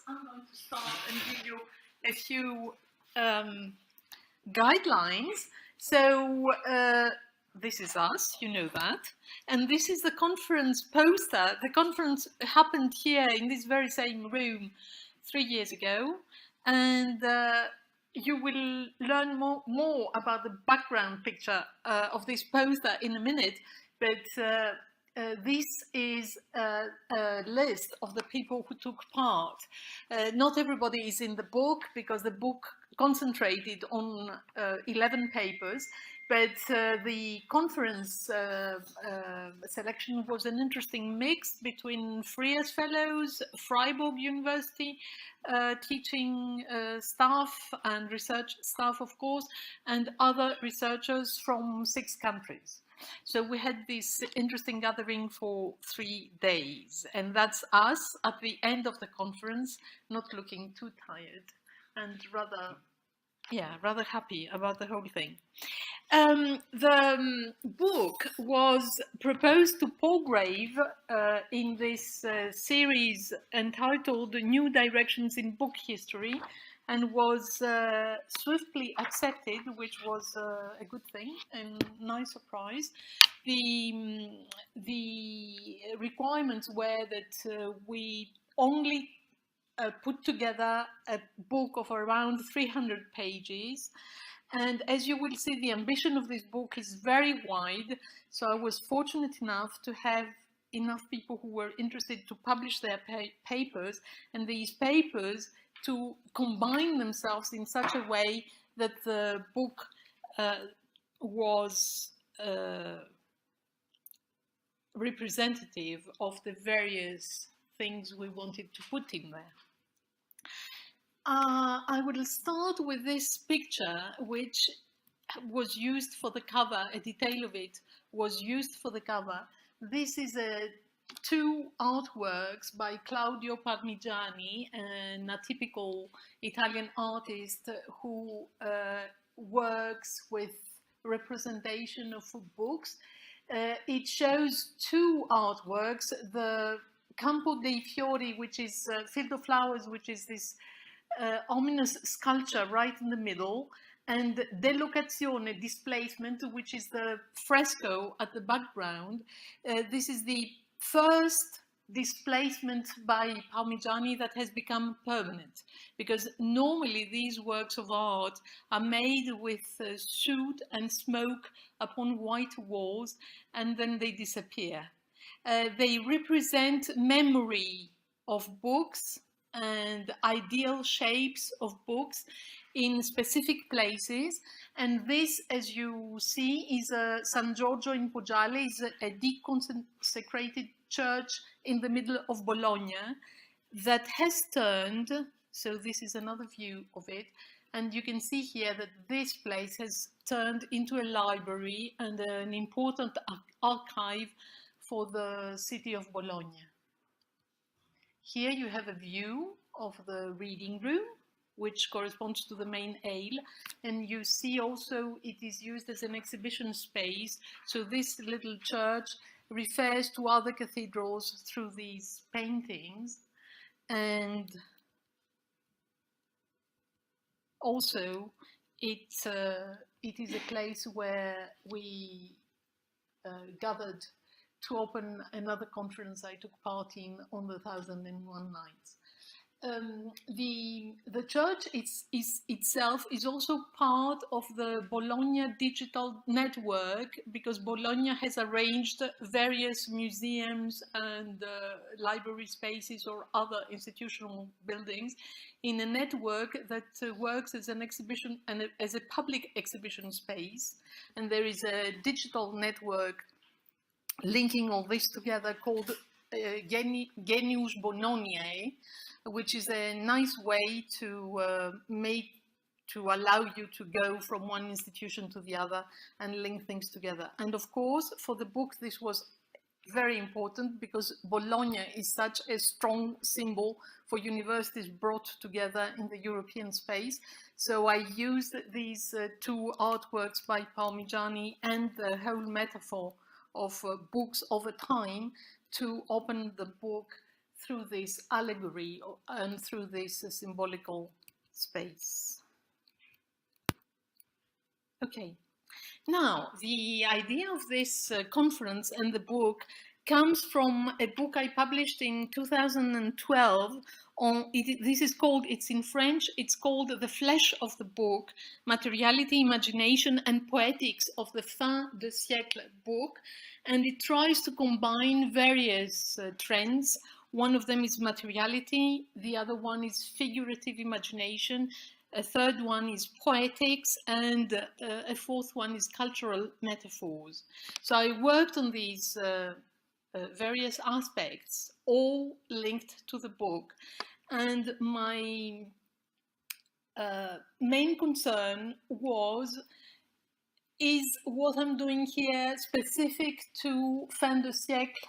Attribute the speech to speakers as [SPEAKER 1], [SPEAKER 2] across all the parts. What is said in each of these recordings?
[SPEAKER 1] I'm going to start and give you a few guidelines. So this is us, you know that. And this is the conference poster. The conference happened here in this very same room 3 years ago. And you will learn more about the background picture of this poster in a minute. But this is a list of the people who took part. Not everybody is in the book because the book concentrated on 11 papers, but the conference selection was an interesting mix between FRIAS fellows, Freiburg University teaching staff and research staff, of course, and other researchers from 6 countries. So we had this interesting gathering for 3 days, and that's us at the end of the conference, not looking too tired and rather happy about the whole thing. The book was proposed to Palgrave in this series entitled New Directions in Book History, and was swiftly accepted, which was a good thing and nice surprise. The requirements were that we only put together a book of around 300 pages. And as you will see, the ambition of this book is very wide. So I was fortunate enough to have enough people who were interested to publish their papers, and these papers to combine themselves in such a way that the book was representative of the various things we wanted to put in there. I will start with this picture, which was used for the cover. A detail of it was used for the cover. This is 2 artworks by Claudio Parmigiani, a typical Italian artist who works with representation of books. It shows 2 artworks, the Campo dei Fiori, which is Field of Flowers, which is this ominous sculpture right in the middle, and Delocazione, Displacement, which is the fresco at the background. This is the first displacement by Parmigiani that has become permanent, because normally these works of art are made with soot and smoke upon white walls, and then they disappear. They represent memory of books and ideal shapes of books in specific places. And this, as you see, is San Giorgio in Poggiale, is a deconsecrated church in the middle of Bologna that has turned, so this is another view of it, and you can see here that this place has turned into a library and an important archive for the city of Bologna. Here you have a view of the reading room, which corresponds to the main aisle, and you see also it is used as an exhibition space. So this little church refers to other cathedrals through these paintings, and also it is a place where we gathered to open another conference I took part in on the 1001 Nights. The church itself is also part of the Bologna digital network, because Bologna has arranged various museums and library spaces or other institutional buildings in a network that works as an exhibition and as a public exhibition space. And there is a digital network linking all this together called Genius Bononiae, which is a nice way to allow you to go from one institution to the other and link things together. And of course, for the book, this was very important because Bologna is such a strong symbol for universities brought together in the European space. So I used these 2 artworks by Parmigiani and the whole metaphor of books over time to open the book through this allegory and through this symbolical space. Okay, now the idea of this conference and the book comes from a book I published in 2012 this is called, it's in French, it's called The Flesh of the Book, Materiality, Imagination and Poetics of the Fin de Siècle book, and it tries to combine various trends. One of them is materiality, the other one is figurative imagination, a third one is poetics, and a fourth one is cultural metaphors. So I worked on these various aspects, all linked to the book. And my main concern is what I'm doing here specific to fin de siècle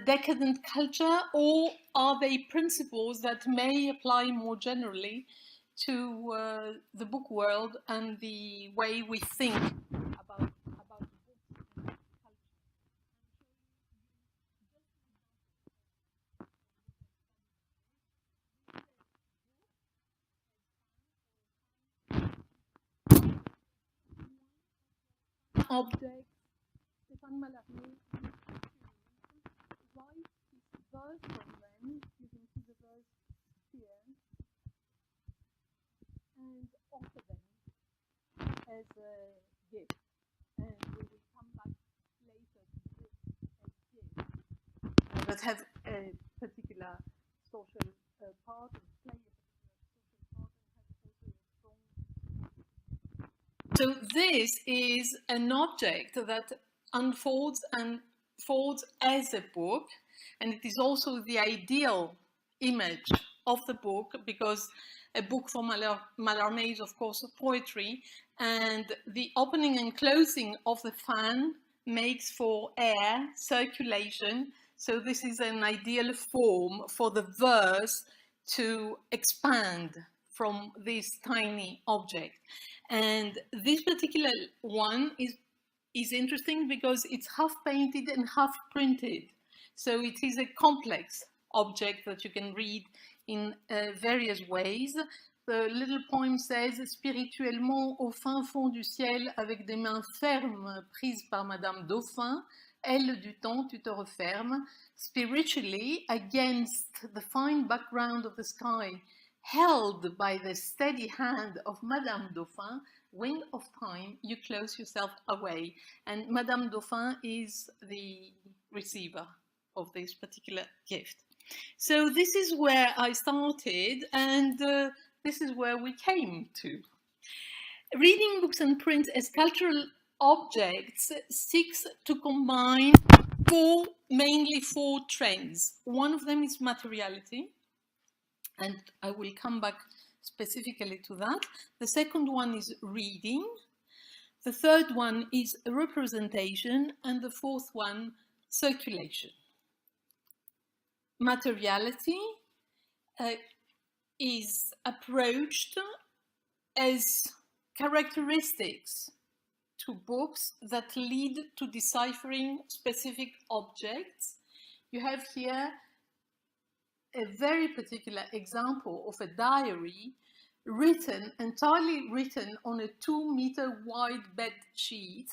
[SPEAKER 1] decadent culture, or are they principles that may apply more generally to the book world and the way we think about the books and culture? Object, Stéphane Mallarmé writes his verse from them. You can see the verse here, and offer them as a gift. And we will come back later to this as gifts that have a particular social part and play a particular social part and have also a strong. So this is an object that unfolds and folds as a book, and it is also the ideal image of the book, because a book for Mallarmé is of course poetry, and the opening and closing of the fan makes for air circulation. So this is an ideal form for the verse to expand from this tiny object. And this particular one is interesting because it's half painted and half printed. So it is a complex object that you can read in various ways. The little poem says, spirituellement au fin fond du ciel, avec des mains fermes prises par Madame Dauphin, aile du temps, tu te refermes. Spiritually, against the fine background of the sky, held by the steady hand of Madame Dauphin, wind of time, you close yourself away. And Madame Dauphin is the receiver of this particular gift. So this is where I started, and this is where we came to. Reading books and print as cultural objects seeks to combine mainly four trends. One of them is materiality, and I will come back specifically to that. The second one is reading. The third one is representation, and the fourth one, circulation. Materiality is approached as characteristics to books that lead to deciphering specific objects. You have here a very particular example of a diary entirely written on a 2-meter wide bed sheet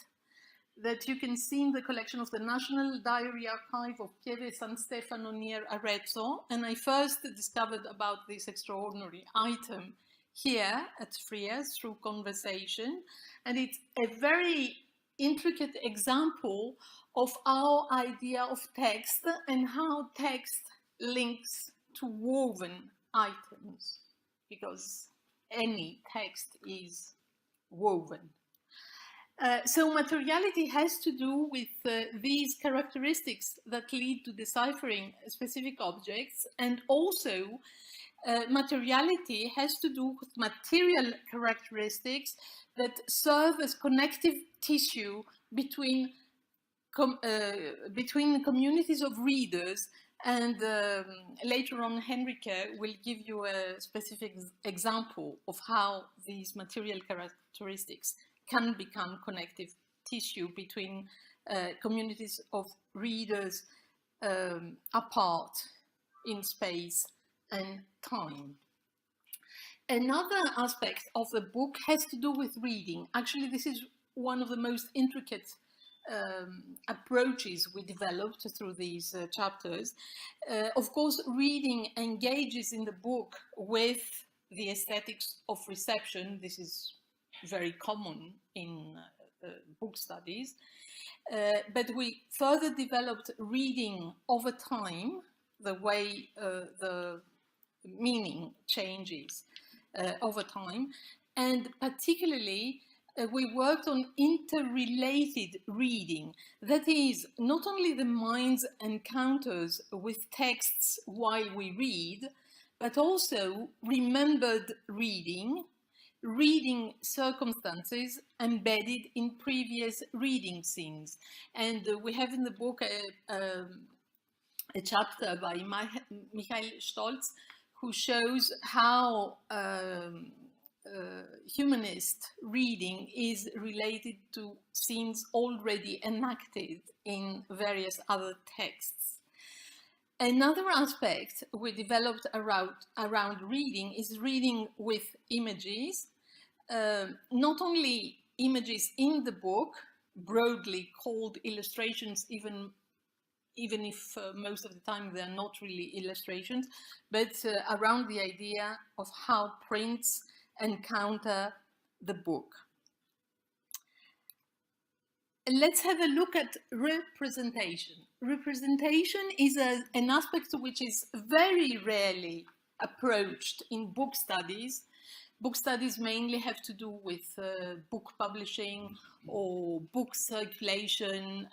[SPEAKER 1] that you can see in the collection of the National Diary Archive of Pieve San Stefano near Arezzo. And I first discovered about this extraordinary item here at FRIAS through conversation. And it's a very intricate example of our idea of text and how text links to woven items, because any text is woven. So materiality has to do with these characteristics that lead to deciphering specific objects, and also materiality has to do with material characteristics that serve as connective tissue between communities of readers. And later on, Henrike will give you a specific example of how these material characteristics can become connective tissue between communities of readers apart in space and time. Another aspect of the book has to do with reading. Actually, this is one of the most intricate approaches we developed through these chapters. Of course, reading engages in the book with the aesthetics of reception. This is very common in book studies. But we further developed reading over time, the way the meaning changes over time, and particularly we worked on interrelated reading. That is, not only the mind's encounters with texts while we read, but also remembered reading, reading circumstances embedded in previous reading scenes. And we have in the book a chapter by Michael Stolz, who shows how humanist reading is related to scenes already enacted in various other texts. Another aspect we developed around reading is reading with images, not only images in the book, broadly called illustrations, even if most of the time they're not really illustrations, but around the idea of how prints encounter the book. Let's have a look at representation. Representation is an aspect which is very rarely approached in book studies. Book studies mainly have to do with book publishing or book circulation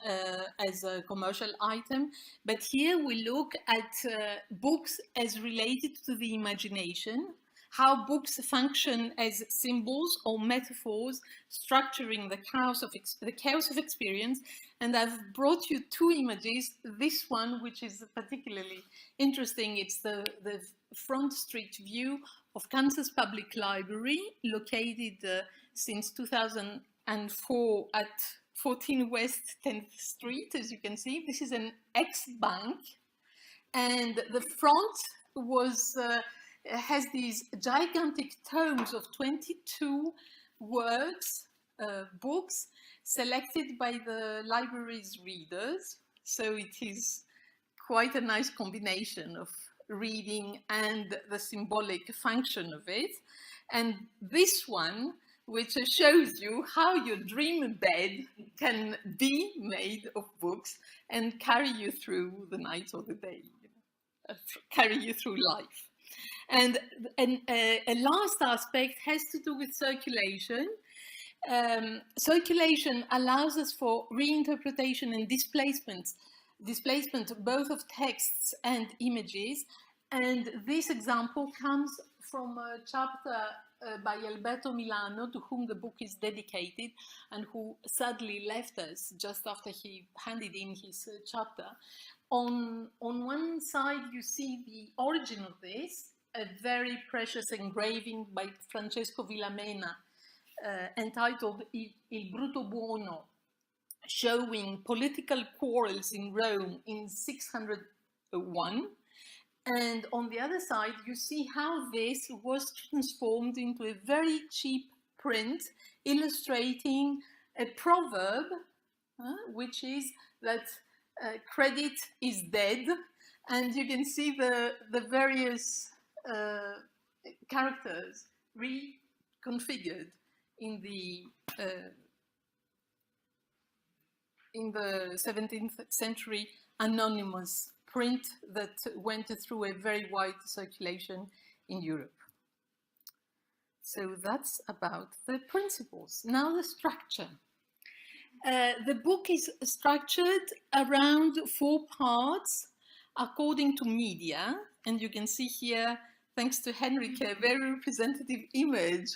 [SPEAKER 1] as a commercial item. But here we look at books as related to the imagination, how books function as symbols or metaphors, structuring the chaos of experience. And I've brought you two images. This one, which is particularly interesting, it's the front street view of Kansas Public Library, located since 2004 at 14 West 10th Street, as you can see. This is an ex-bank, and the front was has these gigantic tomes of 22 works, books, selected by the library's readers. So it is quite a nice combination of reading and the symbolic function of it. And this one, which shows you how your dream bed can be made of books and carry you through the night or the day, carry you through life. And a last aspect has to do with circulation. Circulation allows us for reinterpretation and displacement both of texts and images. And this example comes from a chapter by Alberto Milano, to whom the book is dedicated, and who sadly left us just after he handed in his chapter. On one side, you see the origin of this, a very precious engraving by Francesco Villamena, entitled Il Bruto Buono, showing political quarrels in Rome in 601. And on the other side, you see how this was transformed into a very cheap print, illustrating a proverb, which is that credit is dead. And you can see the various characters reconfigured in the 17th century anonymous print that went through a very wide circulation in Europe. So that's about the principles. Now the structure. The book is structured around 4 parts according to media, and you can see here, thanks to Henrike, a very representative image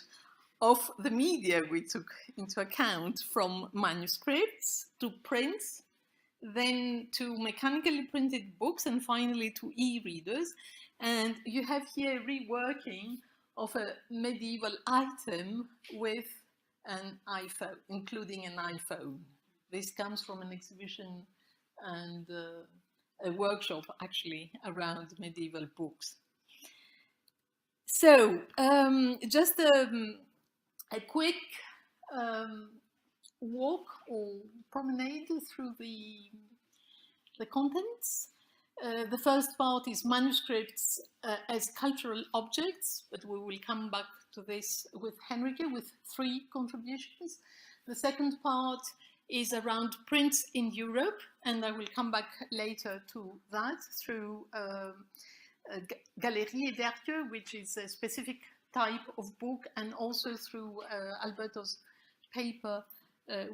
[SPEAKER 1] of the media we took into account, from manuscripts to prints, then to mechanically printed books, and finally to e-readers. And you have here reworking of a medieval item with an iPhone, including an iPhone. This comes from an exhibition and a workshop actually around medieval books. So just a quick walk or promenade through the contents. The first part is manuscripts as cultural objects, but we will come back to this with Henrike with 3 contributions. The second part is around prints in Europe, and I will come back later to that through Galerie et Werke, which is a specific type of book, and also through Albertstr's paper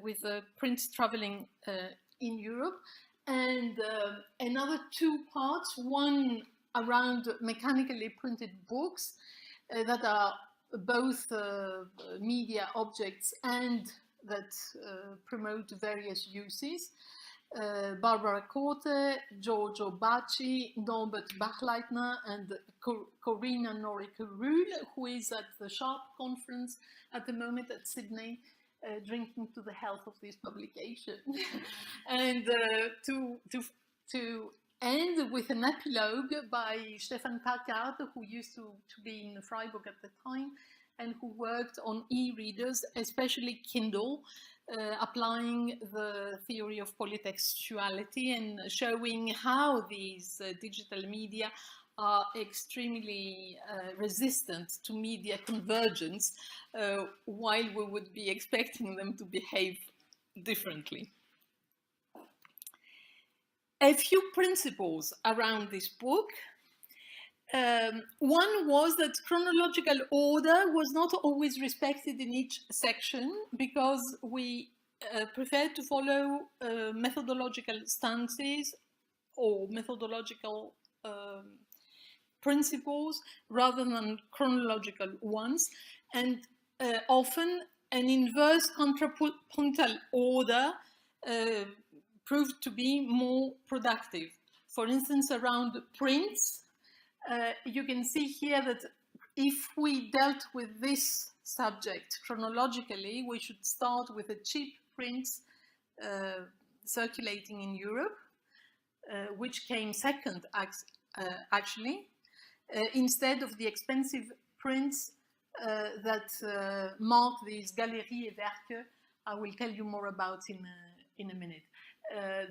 [SPEAKER 1] with prints traveling in Europe. And another 2 parts, one around mechanically printed books that are both media objects and that promote various uses. Barbara Korte, Giorgio Bacci, Norbert Bachleitner, and Corinna Norike-Ruhl, who is at the Sharp conference at the moment at Sydney, drinking to the health of this publication. And to end with an epilogue by Stefan Packard, who used to be in Freiburg at the time, and who worked on e-readers, especially Kindle, applying the theory of polytextuality and showing how these digital media are extremely resistant to media convergence, while we would be expecting them to behave differently. A few principles around this book. One was that chronological order was not always respected in each section, because we preferred to follow methodological stances or methodological principles rather than chronological ones, and often an inverse contrapuntal order proved to be more productive. For instance, around prints, you can see here that if we dealt with this subject chronologically, we should start with the cheap prints circulating in Europe, which came second actually, instead of the expensive prints that mark these Galerie et Werke. I will tell you more about in a minute.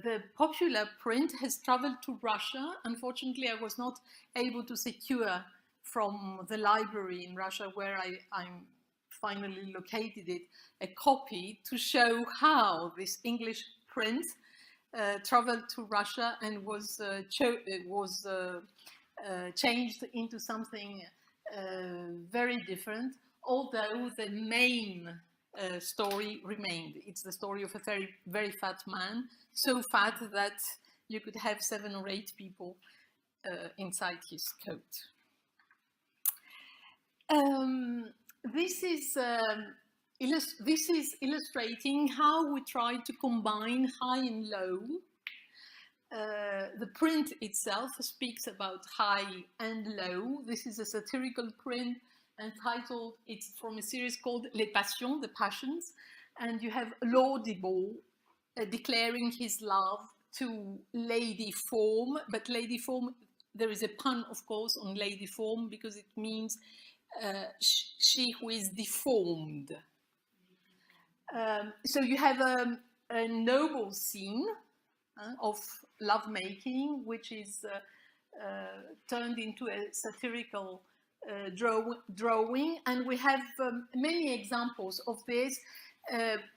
[SPEAKER 1] The popular print has traveled to Russia. Unfortunately, I was not able to secure from the library in Russia, where I'm finally located it, a copy to show how this English print traveled to Russia and was changed into something very different, although the main story remained. It's the story of a very, very fat man, so fat that you could have 7 or 8 people inside his coat. This is illustrating how we try to combine high and low. The print itself speaks about high and low. This is a satirical print entitled, it's from a series called Les Passions, the Passions, and you have Laudable declaring his love to Lady Form, but Lady Form, there is a pun, of course, on Lady Form, because it means she who is deformed. So you have a noble scene of lovemaking, which is turned into a satirical drawing, and we have many examples of this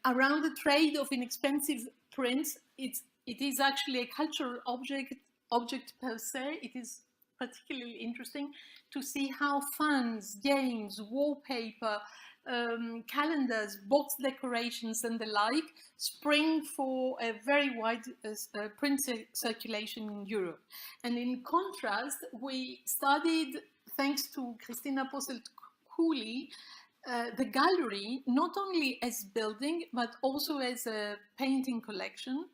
[SPEAKER 1] around the trade of inexpensive prints. It is actually a cultural object per se. It is particularly interesting to see how fans, games, wallpaper, calendars, box decorations and the like spring for a very wide print circulation in Europe. And in contrast, we studied, thanks to Christina Posselt-Cooley, the gallery not only as building but also as a painting collection,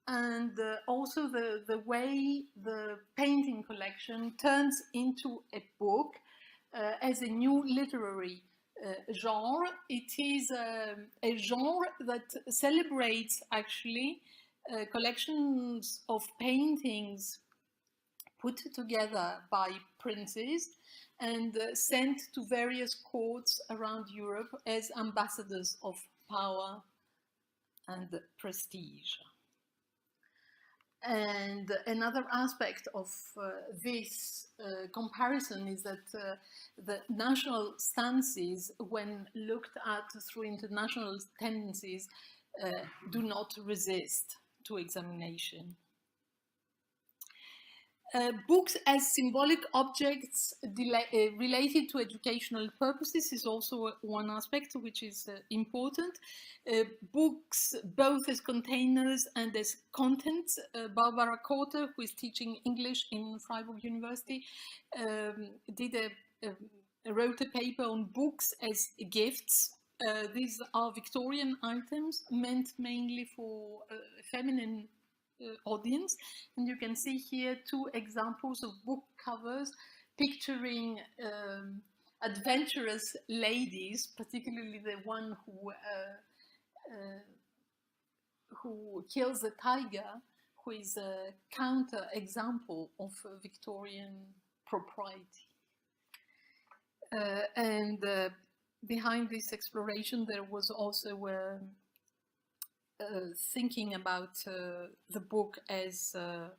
[SPEAKER 1] and also the way the painting collection turns into a book as a new literary genre. It is a genre that celebrates actually collections of paintings put together by princes and sent to various courts around Europe as ambassadors of power and prestige. And another aspect of this comparison is that the national stances, when looked at through international tendencies, do not resist to examination. Books as symbolic objects related to educational purposes is also one aspect which is important. Books both as containers and as contents. Barbara Korte, who is teaching English in Freiburg University, wrote a paper on books as gifts. These are Victorian items meant mainly for feminine audience, and you can see here two examples of book covers picturing adventurous ladies, particularly the one who kills a tiger, who is a counter example of Victorian propriety. And behind this exploration there was also thinking about the book as the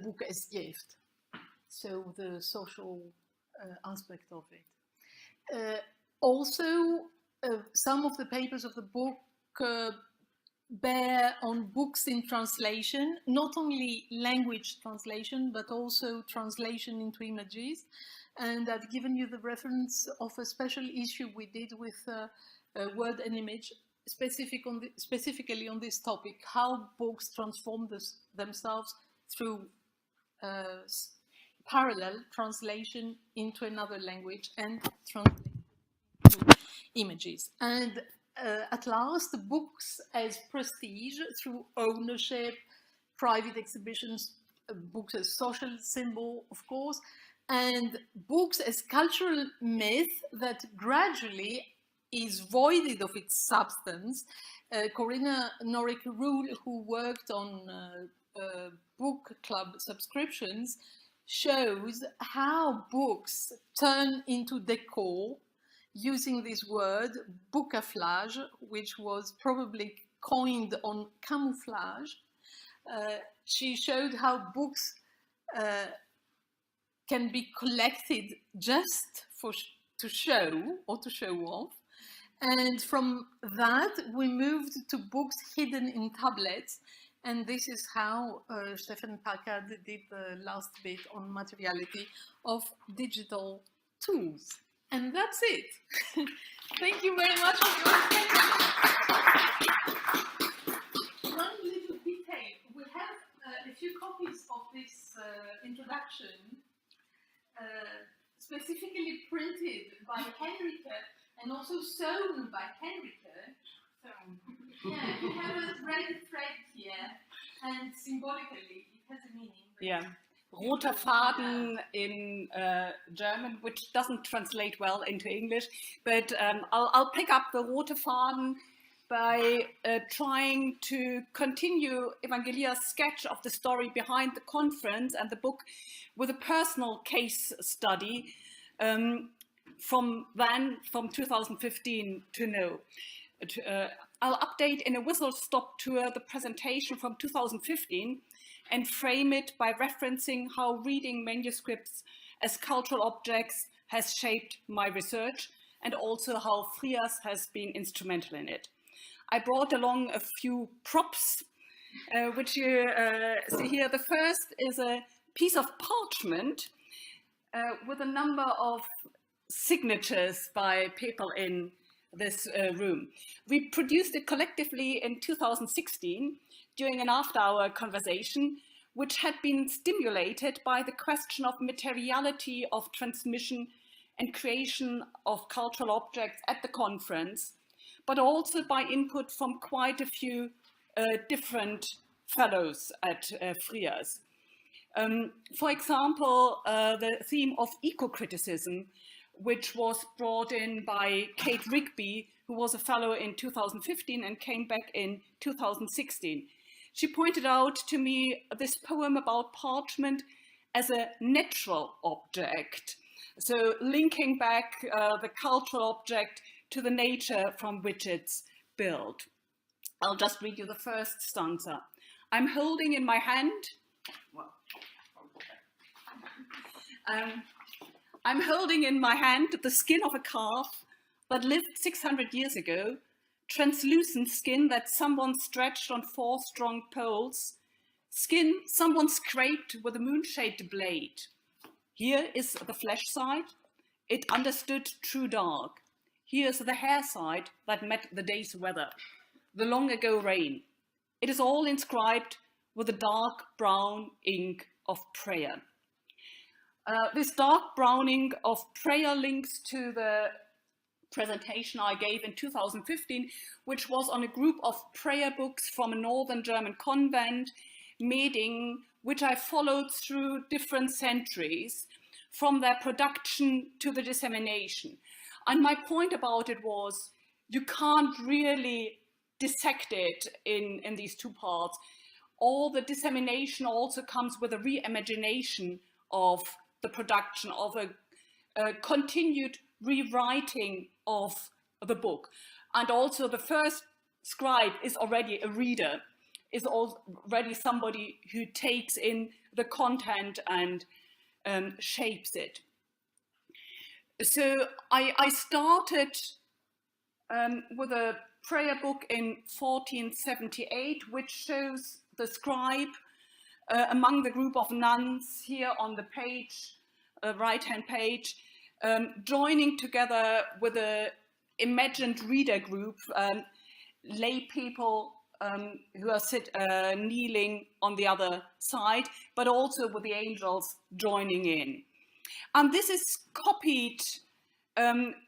[SPEAKER 1] book as gift, so the social aspect of it. Also, some of the papers of the book bear on books in translation, not only language translation, but also translation into images. And I've given you the reference of a special issue we did with Word and Image, specifically on this topic, how books transform themselves through parallel translation into another language and translation to images. And at last, books as prestige through ownership, private exhibitions, books as social symbol, of course, and books as cultural myth that gradually is voided of its substance. Corinna Norrick-Rule, who worked on book club subscriptions, shows how books turn into decor using this word, bookaflage, which was probably coined on camouflage. She showed how books can be collected just to show or to show off. And from that, we moved to books hidden in tablets. And this is how Stefan Packard did the last bit on materiality of digital tools. And that's it. Thank you very much for your attention. One little detail. We have a few copies of this introduction, specifically printed by Henrike and also sewn by Henrike. Yeah, you have a red thread here, and symbolically it has a meaning.
[SPEAKER 2] Yeah. Roter Faden in German, which doesn't translate well into English, but I'll pick up the Rote Faden by trying to continue Evangelia's sketch of the story behind the conference and the book with a personal case study from 2015 to now. I'll update in a whistle-stop tour the presentation from 2015 and frame it by referencing how reading manuscripts as cultural objects has shaped my research, and also how FRIAS has been instrumental in it. I brought along a few props, which you see here. The first is a piece of parchment with a number of signatures by people in this room. We produced it collectively in 2016 during an after-hour conversation, which had been stimulated by the question of materiality of transmission and creation of cultural objects at the conference, but also by input from quite a few different fellows at FRIAS. For example, the theme of eco-criticism, which was brought in by Kate Rigby, who was a fellow in 2015 and came back in 2016. she pointed out to me this poem about parchment as a natural object. So linking back the cultural object to the nature from which it's built. I'll just read you the first stanza. I'm holding in my hand, I'm holding in my hand the skin of a calf that lived 600 years ago, translucent skin that someone stretched on 4 strong poles, skin someone scraped with a moon-shaped blade. Here is the flesh side, it understood true dark. Here's the hair side that met the day's weather, the long ago rain. It is all inscribed with the dark brown ink of prayer. This dark brown ink of prayer links to the presentation I gave in 2015, which was on a group of prayer books from a northern German convent, Meding, which I followed through different centuries, from their production to the dissemination. And my point about it was, you can't really dissect it in these 2 parts. All the dissemination also comes with a reimagination of the production, of a continued rewriting of the book. And also the first scribe is already a reader, is already somebody who takes in the content and shapes it. So I started with a prayer book in 1478, which shows the scribe among the group of nuns here on the page, right-hand page, joining together with an imagined reader group, lay people who are kneeling on the other side, but also with the angels joining in. And this is copied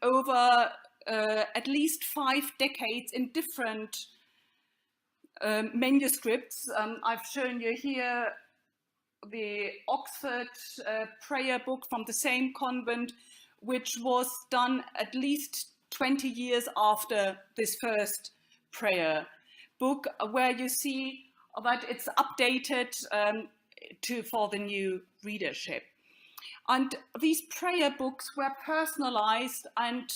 [SPEAKER 2] over at least 5 decades in different manuscripts. I've shown you here the Oxford prayer book from the same convent, which was done at least 20 years after this first prayer book, where you see that it's updated for the new readership. And these prayer books were personalized and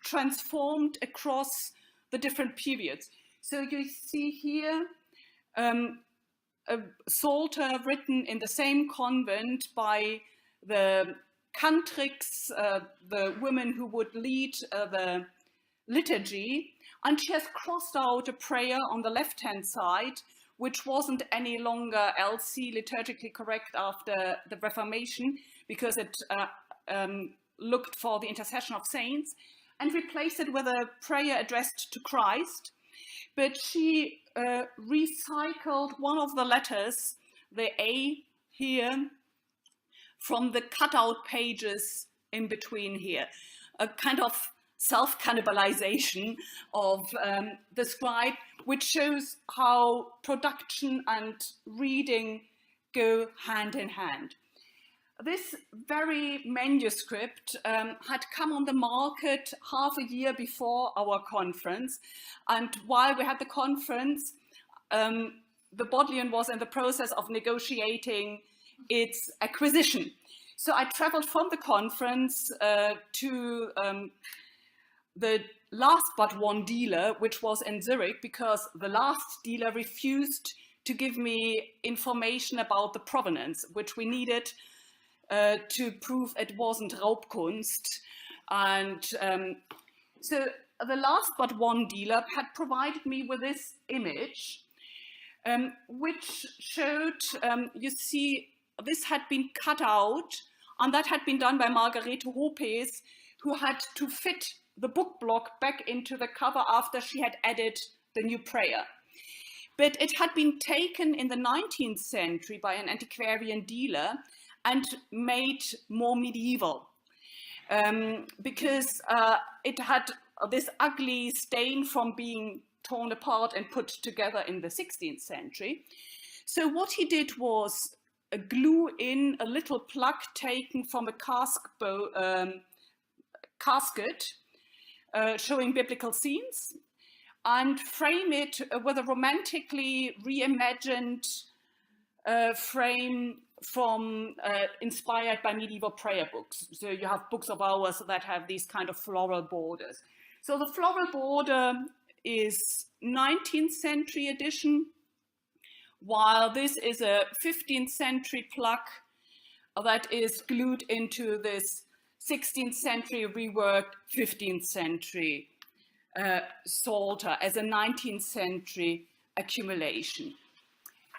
[SPEAKER 2] transformed across the different periods. So you see here a psalter written in the same convent by the cantrix, the women who would lead the liturgy, and she has crossed out a prayer on the left-hand side, which wasn't any longer LC, liturgically correct, after the Reformation, because it looked for the intercession of saints, and replaced it with a prayer addressed to Christ. But she recycled one of the letters, the A here, from the cutout pages in between here, a kind of self-cannibalization of the scribe, which shows how production and reading go hand in hand. This very manuscript had come on the market half a year before our conference, and while we had the conference, the Bodleian was in the process of negotiating its acquisition. So I traveled from the conference to the last but one dealer, which was in Zurich, because the last dealer refused to give me information about the provenance, which we needed to prove it wasn't Raubkunst. And so the last but one dealer had provided me with this image, which showed, you see, this had been cut out, and that had been done by Margarete Hopes, who had to fit the book block back into the cover after she had added the new prayer. But it had been taken in the 19th century by an antiquarian dealer and made more medieval, because it had this ugly stain from being torn apart and put together in the 16th century. So what he did was glue in a little plug taken from a casket showing biblical scenes, and frame it with a romantically reimagined frame from inspired by medieval prayer books. So you have books of hours that have these kind of floral borders. So the floral border is 19th century edition, while this is a 15th century plaque that is glued into this 16th century reworked 15th century Psalter as a 19th century accumulation.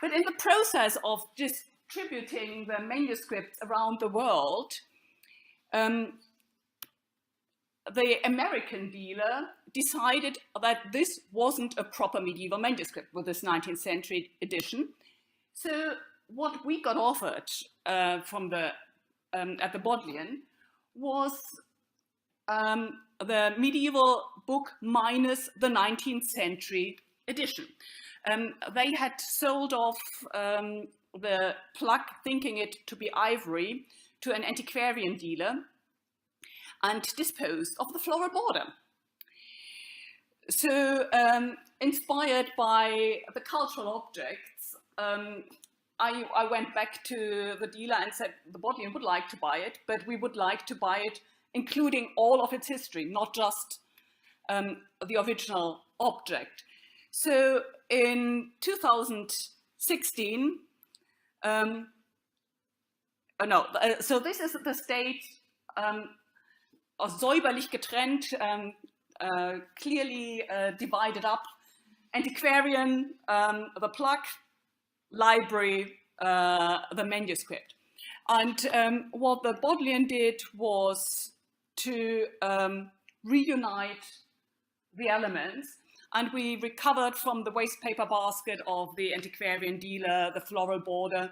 [SPEAKER 2] But in the process of distributing the manuscripts around the world, the American dealer decided that this wasn't a proper medieval manuscript with this 19th century edition. So what we got offered from the at the Bodleian was the medieval book minus the 19th century edition. They had sold off the Plaque, thinking it to be ivory, to an antiquarian dealer and disposed of the floral border. So inspired by the cultural objects, I went back to the dealer and said the Bodleian would like to buy it, but we would like to buy it including all of its history, not just the original object. So in 2016, so this is the state säuberlich getrennt, clearly divided up: antiquarian, the plaque, library, the manuscript. And what the Bodleian did was to reunite the elements, and we recovered from the waste paper basket of the antiquarian dealer the floral border,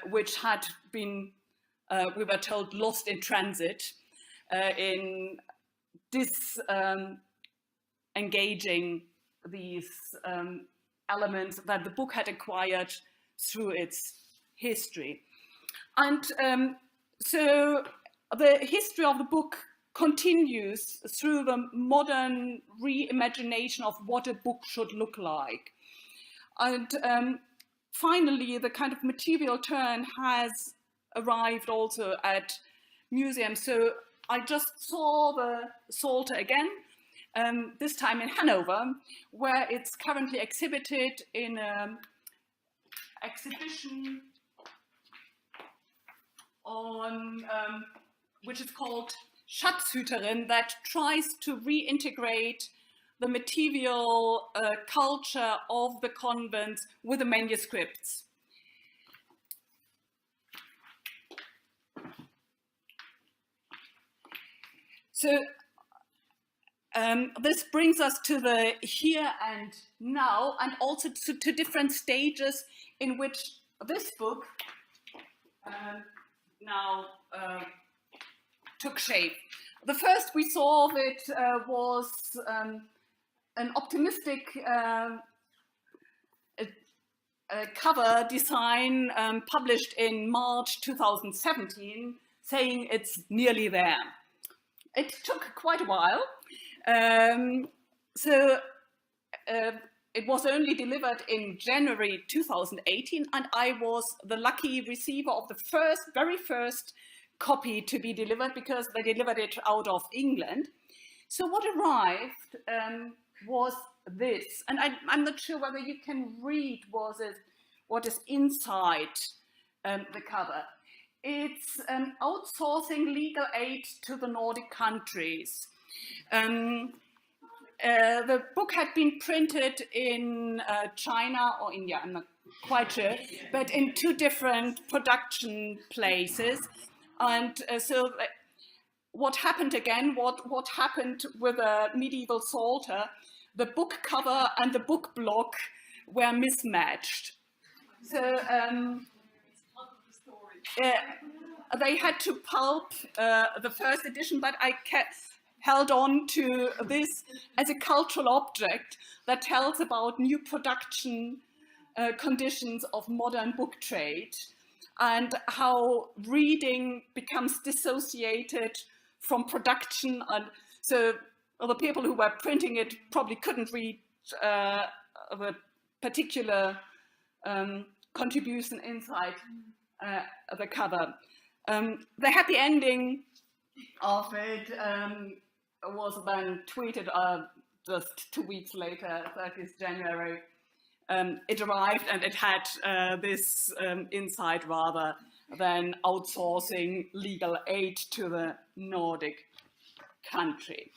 [SPEAKER 2] which had been, we were told, lost in transit in disengaging these elements that the book had acquired through its history. And so the history of the book continues through the modern reimagination of what a book should look like. And finally, the kind of material turn has arrived also at museums. So I just saw the Psalter again, this time in Hanover, where it's currently exhibited in an exhibition on, which is called Schatzhüterin, that tries to reintegrate the material culture of the convents with the manuscripts. So this brings us to the here and now, and also to different stages in which this book now took shape. The first we saw of it was an optimistic cover design published in March 2017, saying it's nearly there. It took quite a while. It was only delivered in January 2018, and I was the lucky receiver of the very first copy to be delivered, because they delivered it out of England. So what arrived was this, and I'm not sure whether you can read what is inside the cover. It's outsourcing legal aid to the Nordic countries. The book had been printed in China or India, I'm not quite sure, but in 2 different production places. And so what happened again, what happened with a medieval Psalter, the book cover and the book block were mismatched. So they had to pulp the first edition, but I held on to this as a cultural object that tells about new production conditions of modern book trade, and how reading becomes dissociated from production. And so well, the people who were printing it probably couldn't read the particular contribution inside the cover. The happy ending of it was then tweeted just 2 weeks later, 30th January. It arrived and it had this insight rather than outsourcing legal aid to the Nordic country.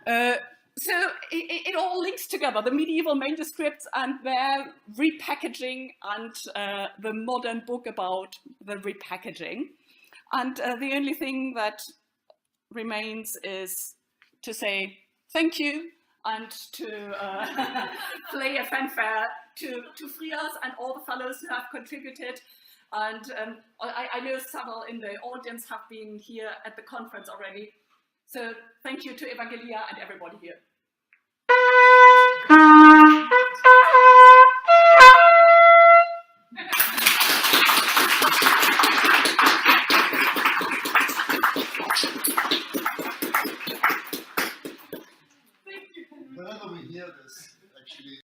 [SPEAKER 2] So it all links together, the medieval manuscripts and their repackaging and the modern book about the repackaging. And the only thing that remains is to say thank you and to play a fanfare to FRIAS and all the fellows who have contributed. And I know several in the audience have been here at the conference already. So thank you to Evanghelia and everybody here.
[SPEAKER 3] Whenever we hear this, actually,